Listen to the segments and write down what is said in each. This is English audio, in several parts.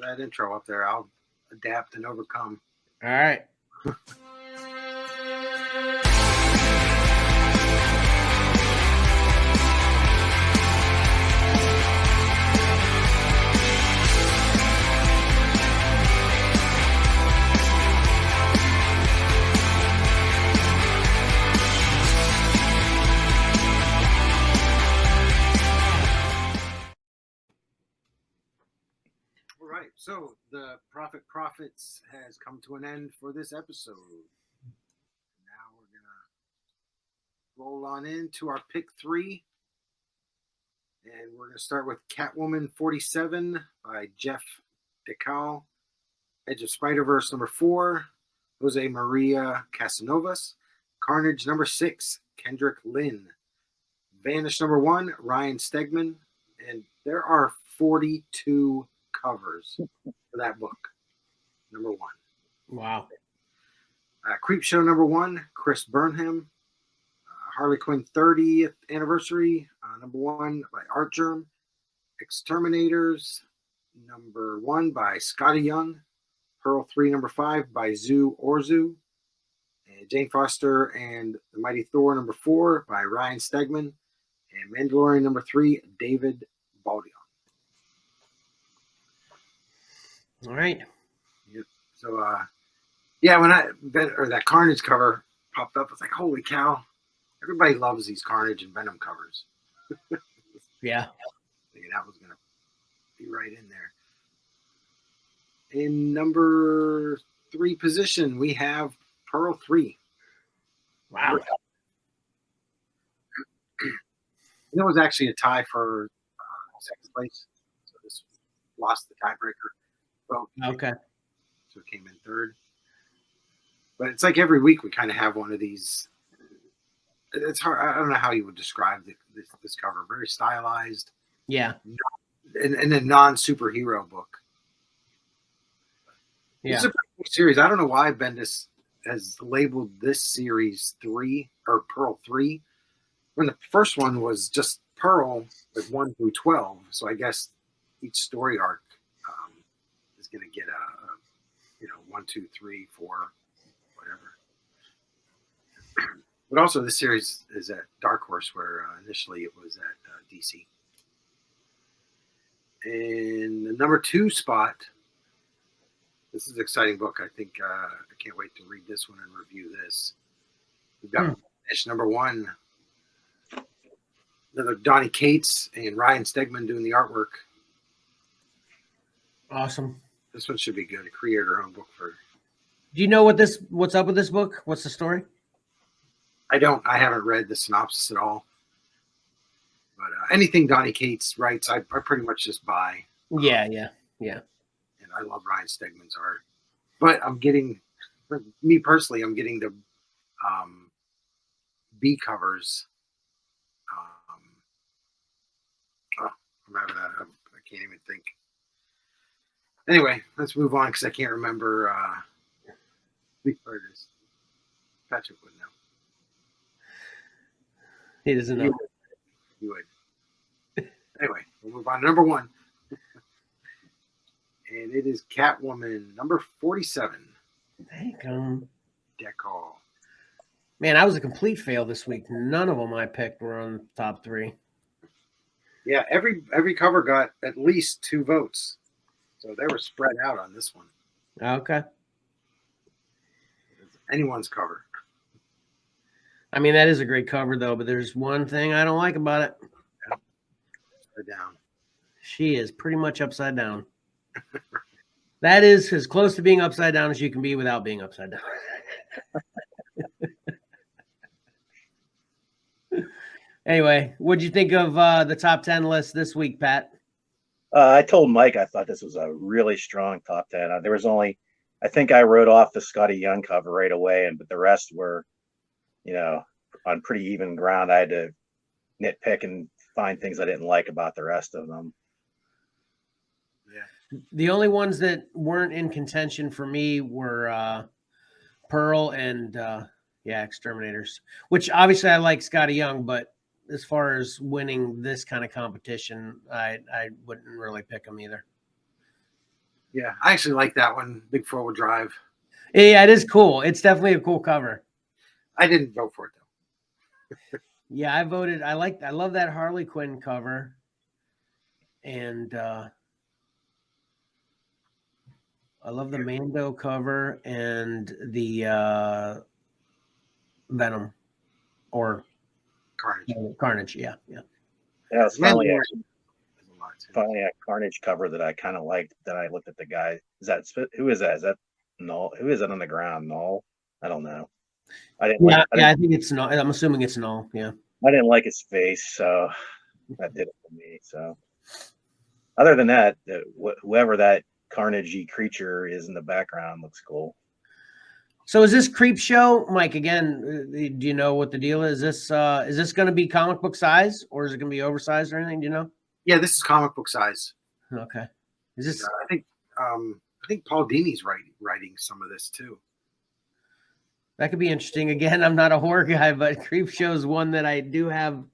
that intro up there. I'll adapt and overcome. All right. Right, so the Profit Profits has come to an end for this episode. Now we're gonna roll on into our pick 3, and we're gonna start with Catwoman 47 by Jeff DeCal, Edge of Spider-Verse number 4, Jose Maria Casanovas, Carnage number 6, Kendrick Lynn, Vanish number 1, Ryan Stegman, and there are 42 covers for that book. Number 1. Wow. Creepshow number 1, Chris Burnham. Harley Quinn 30th anniversary, number 1 by Art Germ. Exterminators number 1 by Scotty Young. Pearl 3 number 5 by Zu Orzu. Jane Foster and the Mighty Thor number 4 by Ryan Stegman. And Mandalorian number 3, David Baldion. All right. Yep. So, when that Carnage cover popped up, I was like, holy cow. Everybody loves these Carnage and Venom covers. Yeah. Thinking that was going to be right in there. In number 3 position, we have Pearl 3. Wow. It was actually a tie for second place. So this lost the tiebreaker. Well, okay. So it came in 3rd. But it's like every week we kind of have one of these. It's hard. I don't know how you would describe this cover. Very stylized. Yeah. In a non-superhero book. Yeah. It's a pretty cool series. I don't know why Bendis has labeled this series 3 or Pearl 3 when the first one was just Pearl with 1 through 12. So I guess each story arc is going to get a 1, 2, 3, 4, whatever. But also this series is at Dark Horse, where initially it was at DC. And the number 2 spot. This is an exciting book. I think I can't wait to read this one and review this. We've got Finish number 1. Another Donnie Cates and Ryan Stegman doing the artwork. Awesome. This one should be good. A creator-owned book for. Do you know what's up with this book? What's the story? I don't. I haven't read the synopsis at all. But anything Donnie Cates writes, I pretty much just buy. Yeah. And I love Ryan Stegman's art. But I'm getting, for me personally, I'm getting the B covers. I'm having I can't even think. Anyway, let's move on because I can't remember which part it is. Patrick would know. He doesn't know. You would. Anyway, we'll move on to number 1. And it is Catwoman, number 47. Thank you. Decall. Man, I was a complete fail this week. None of them I picked were on the top 3. Yeah, every cover got at least 2 votes. So they were spread out on this one. Okay. Anyone's cover. I mean, that is a great cover, though, but there's one thing I don't like about it. Yeah. Upside down. She is pretty much upside down. That is as close to being upside down as you can be without being upside down. Anyway, what'd you think of the top 10 list this week, Pat? I told Mike I thought this was a really strong top 10. There was only, I think I wrote off the Scotty Young cover right away, but the rest were, on pretty even ground. I had to nitpick and find things I didn't like about the rest of them. Yeah. The only ones that weren't in contention for me were Pearl and Exterminators, which obviously I like Scotty Young, but as far as winning this kind of competition, I wouldn't really pick him either. Yeah, I actually like that one. Big forward drive. Yeah, it is cool. It's definitely a cool cover. I didn't vote for it though. Yeah, I voted. I love that Harley Quinn cover. And I love the Mando cover and the Venom or Carnage. Yeah. Yeah, it's finally Mandalorian. a Carnage cover that I kind of liked. Then I looked at the guy. Who is that? Is that Null? Who is that on the ground? Null? I don't know. I think it's Null. I'm assuming it's Null. Yeah. I didn't like his face, so that did it for me. So, other than that, whoever that Carnage-y creature is in the background looks cool. So is this Creep Show, Mike? Again, do you know what the deal is? Is this going to be comic book size, or is it going to be oversized or anything? Do you know? Yeah, this is comic book size. Okay. Is this? I think Paul Dini's writing some of this too. That could be interesting. Again, I'm not a horror guy, but Creep Show is one that I do have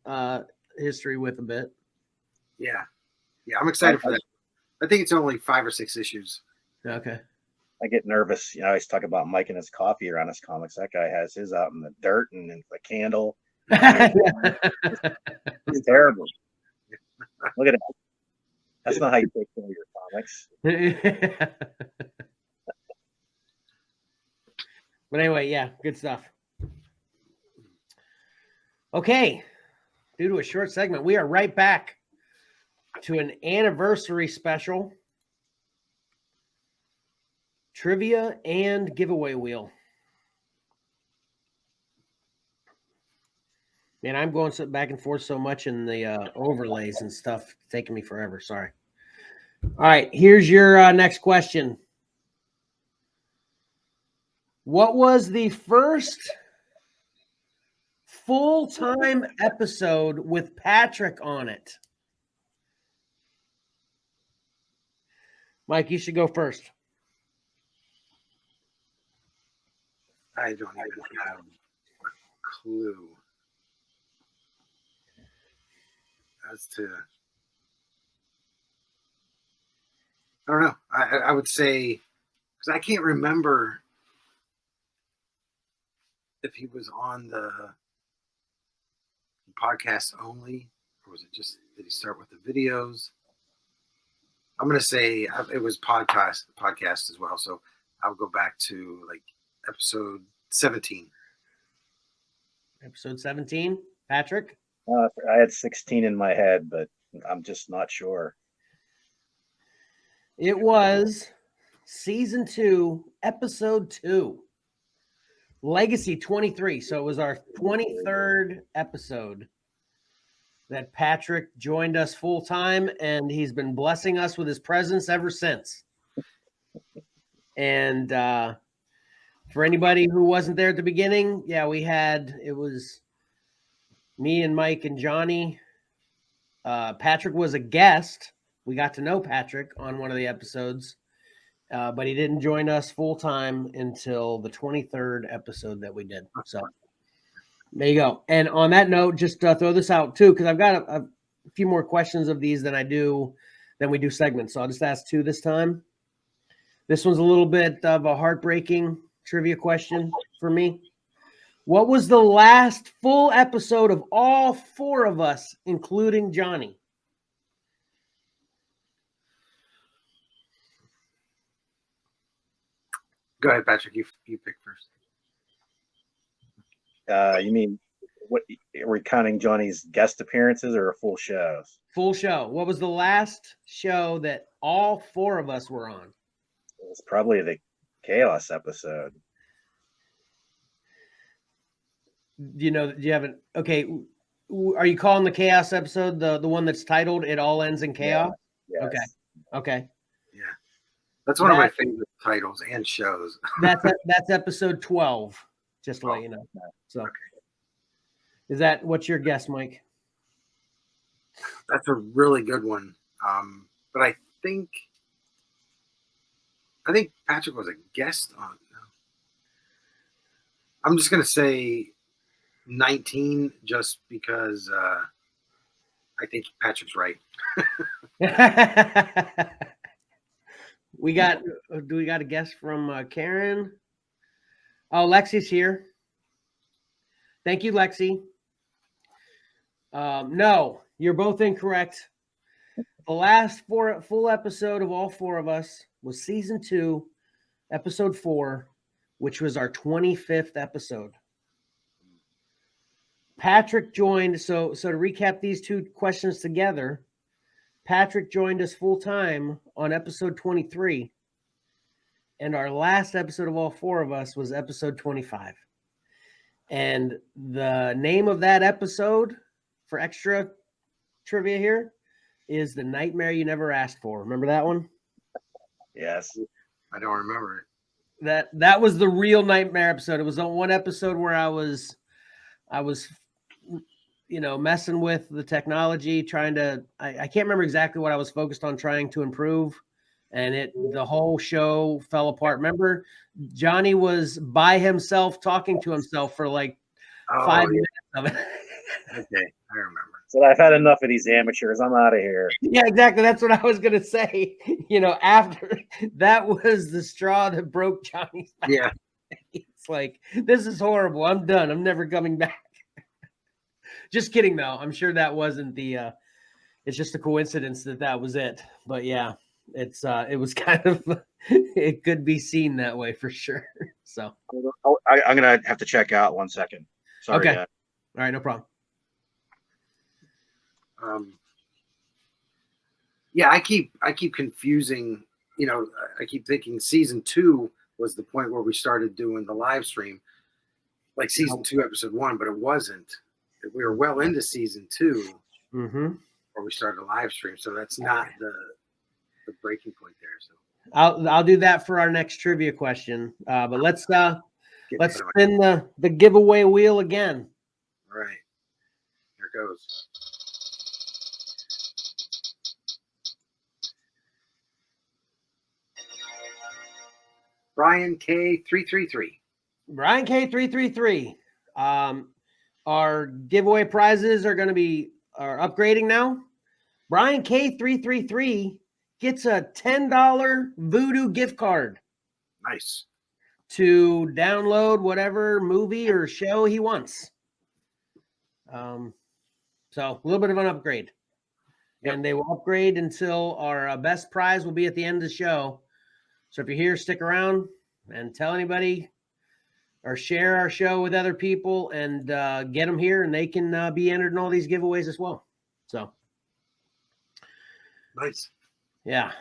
history with a bit. Yeah, I'm excited for that. I think it's only 5 or 6 issues. Okay. I get nervous. I always talk about Mike and his coffee around his comics. That guy has his out in the dirt and the candle. It's terrible. Look at that. That's not how you take care of your comics. But anyway, yeah, good stuff. Okay. Due to a short segment, we are right back to an anniversary special. Trivia and giveaway wheel. Man, I'm going back and forth so much in the overlays and stuff. It's taking me forever. Sorry. All right, here's your next question. What was the first full-time episode with Patrick on it? Mike, you should go first. I don't even have a clue as to. I don't know. I would say, because I can't remember if he was on the podcast only, or was it just, did he start with the videos? I'm going to say it was podcast as well. So I'll go back to like episode 17. Episode 17, Patrick? I had 16 in my head, but I'm just not sure. It was season 2, episode 2, Legacy 23. So it was our 23rd episode that Patrick joined us full time, and he's been blessing us with his presence ever since. And for anybody who wasn't there at the beginning, yeah, it was me and Mike and Johnny. Patrick was a guest. We got to know Patrick on one of the episodes, but he didn't join us full time until the 23rd episode that we did. So there you go. And on that note, just throw this out too, because I've got a few more questions of these than we do segments. So I'll just ask 2 this time. This one's a little bit of a heartbreaking trivia question for me. What was the last full episode of all 4 of us, including Johnny? Go ahead, Patrick. You pick first. You mean, what are we counting Johnny's guest appearances or full shows? Full show. What was the last show that all 4 of us were on? It's probably the Chaos episode. Do you have an okay? Are you calling the Chaos episode the one that's titled "It All Ends in Chaos"? Yeah. Yes. Okay. Yeah, that's one of my favorite titles and shows. That's episode 12. Just to let you know. So, okay. Is that what's your guess, Mike? That's a really good one. But I think Patrick was a guest on. I'm just gonna say 19, just because I think Patrick's right. We got. Do we got a guest from Karen? Oh, Lexi's here. Thank you, Lexi. No, you're both incorrect. The last full episode of all four of us was season 2, episode 4, which was our 25th episode. Patrick joined. So to recap these two questions together, Patrick joined us full time on episode 23. And our last episode of all four of us was episode 25. And the name of that episode, for extra trivia here, is The Nightmare You Never Asked For. Remember that one? Yes. I don't remember it. That was the real nightmare episode. It was on one episode where I was messing with the technology, trying to I can't remember exactly what I was focused on trying to improve, and the whole show fell apart. Remember, Johnny was by himself talking to himself for like 5 minutes of it. Okay, I remember. So I've had enough of these amateurs. I'm out of here. Yeah, exactly. That's what I was gonna say. After that was the straw that broke Johnny's back. Yeah. It's like, this is horrible. I'm done. I'm never coming back. Just kidding, though. I'm sure that wasn't it's just a coincidence that was it. But yeah, it was kind of, it could be seen that way for sure. So I'm going to have to check out 1 second. Sorry. Okay. All right. No problem. Yeah, I keep confusing, I keep thinking season 2 was the point where we started doing the live stream, like season 2, episode 1, but it wasn't. We were well into season 2 where we started a live stream. So that's not the breaking point there. So I'll do that for our next trivia question. But let's spin the giveaway wheel again. All right. Here it goes. Brian K333. Brian K333. Our giveaway prizes are upgrading now. Brian K333 gets a $10 Voodoo gift card. Nice. To download whatever movie or show he wants. So a little bit of an upgrade. Yep. And they will upgrade until our best prize will be at the end of the show. So if you're here, stick around and tell anybody or share our show with other people and get them here, and they can be entered in all these giveaways as well. So nice. Yeah.